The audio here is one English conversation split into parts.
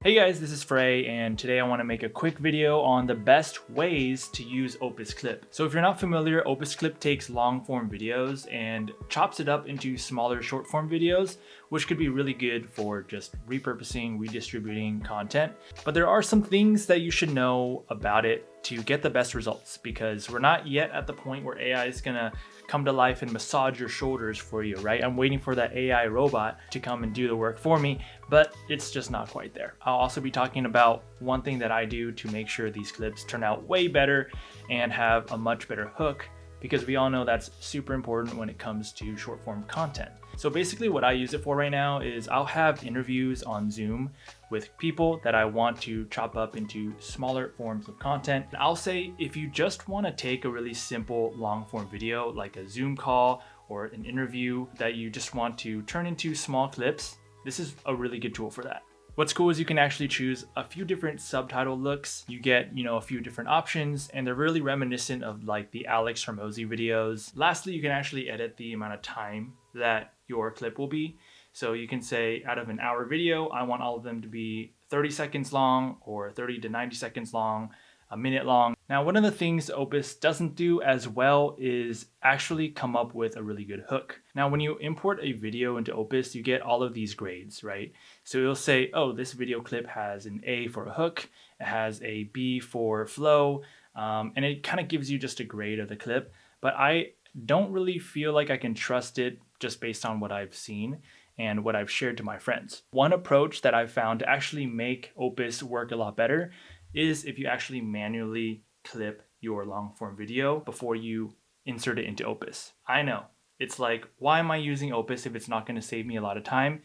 Hey guys, this is Frey, and today I want to make a quick video on the best ways to use Opus Clip. So if you're not familiar, Opus Clip takes long form videos and chops it up into smaller short form videos, which could be really good for just repurposing, redistributing content. But there are some things that you should know about it to get the best results, because we're not yet at the point where AI is gonna come to life and massage your shoulders for you, right? I'm waiting for that AI robot to come and do the work for me, but it's just not quite there. I'll also be talking about one thing that I do to make sure these clips turn out way better and have a much better hook, because we all know that's super important when it comes to short form content. So basically what I use it for right now is I'll have interviews on Zoom with people that I want to chop up into smaller forms of content. I'll say if you just want to take a really simple long form video like a Zoom call or an interview that you just want to turn into small clips, this is a really good tool for that. What's cool is you can actually choose a few different subtitle looks. You get, a few different options, and they're really reminiscent of like the Alex Hormozy videos. Lastly, you can actually edit the amount of time that your clip will be. So you can say out of an hour video, I want all of them to be 30 seconds long or 30 to 90 seconds long, a minute long. Now, one of the things Opus doesn't do as well is actually come up with a really good hook. Now, when you import a video into Opus, you get all of these grades, right? So it'll say, oh, this video clip has an A for a hook, it has a B for flow, and it kind of gives you just a grade of the clip. But I don't really feel like I can trust it just based on what I've seen and what I've shared to my friends. One approach that I've found to actually make Opus work a lot better is if you actually manually clip your long form video before you insert it into Opus. I know, it's like, why am I using Opus if it's not going to save me a lot of time?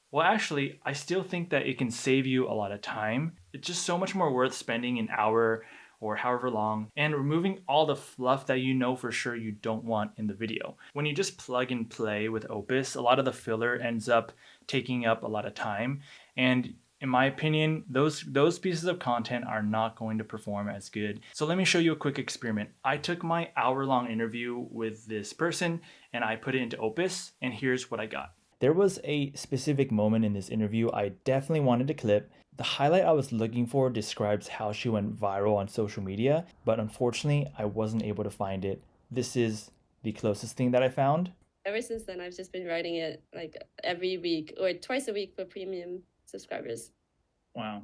Well, actually, I still think that it can save you a lot of time. It's just so much more worth spending an hour or however long and removing all the fluff that you know for sure you don't want in the video. When you just plug and play with Opus, a lot of the filler ends up taking up a lot of time, and in my opinion, those pieces of content are not going to perform as good. So let me show you a quick experiment. I took my hour-long interview with this person and I put it into Opus, and here's what I got. There was a specific moment in this interview I definitely wanted to clip. The highlight I was looking for describes how she went viral on social media, but unfortunately, I wasn't able to find it. This is the closest thing that I found. Ever since then, I've just been writing it like every week or twice a week for premium subscribers. Wow.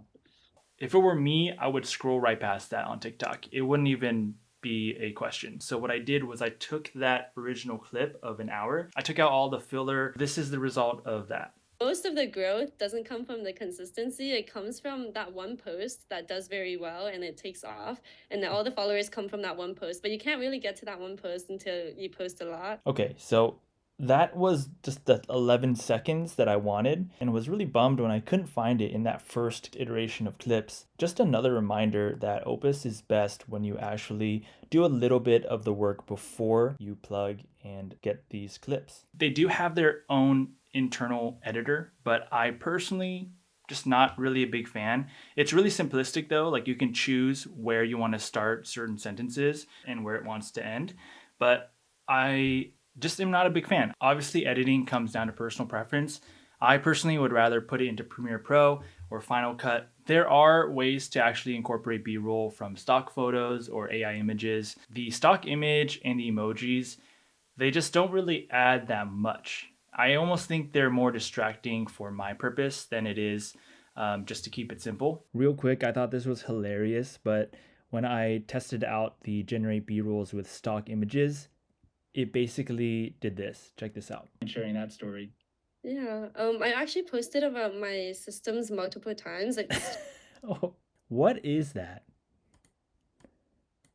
If it were me, I would scroll right past that on TikTok. It wouldn't even be a question. So what I did was I took that original clip of an hour, I took out all the filler. This is the result of that. Most of the growth doesn't come from the consistency. It comes from that one post that does very well and it takes off. And then all the followers come from that one post. But you can't really get to that one post until you post a lot. Okay, so that was just the 11 seconds that I wanted, and was really bummed when I couldn't find it in that first iteration of clips. Just another reminder that Opus is best when you actually do a little bit of the work before you plug and get these clips. They do have their own internal editor, but I personally just not really a big fan. It's really simplistic though, like you can choose where you want to start certain sentences and where it wants to end, but I just am not a big fan. Obviously, editing comes down to personal preference. I personally would rather put it into Premiere Pro or Final Cut. There are ways to actually incorporate B-roll from stock photos or AI images. The stock image and the emojis, they just don't really add that much. I almost think they're more distracting for my purpose than it is just to keep it simple. Real quick, I thought this was hilarious, but when I tested out the generate B-rolls with stock images, it basically did this. Check this out. I'm sharing that story. Yeah. I actually posted about my systems multiple times. Like Oh, what is that?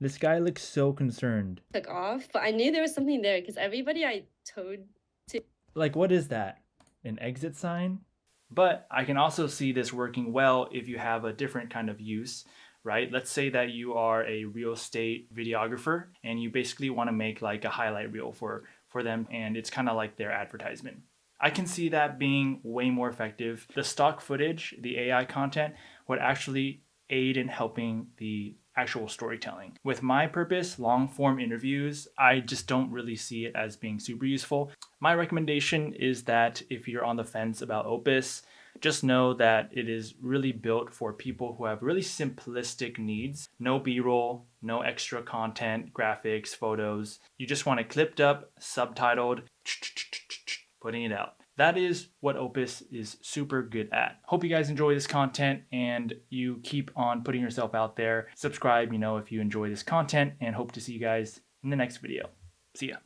This guy looks so concerned. took off, but I knew there was something there because everybody I told to. Like, what is that? An exit sign? But I can also see this working well if you have a different kind of use, right? Let's say that you are a real estate videographer and you basically want to make like a highlight reel for them, and it's kind of like their advertisement. I can see that being way more effective. The stock footage, the AI content, would actually aid in helping the actual storytelling. With my purpose, long form interviews, I just don't really see it as being super useful. My recommendation is that if you're on the fence about Opus, just know that it is really built for people who have really simplistic needs. No B-roll, no extra content, graphics, photos. You just want it clipped up, subtitled, putting it out. That is what Opus is super good at. Hope you guys enjoy this content and you keep on putting yourself out there. Subscribe, if you enjoy this content, and hope to see you guys in the next video. See ya.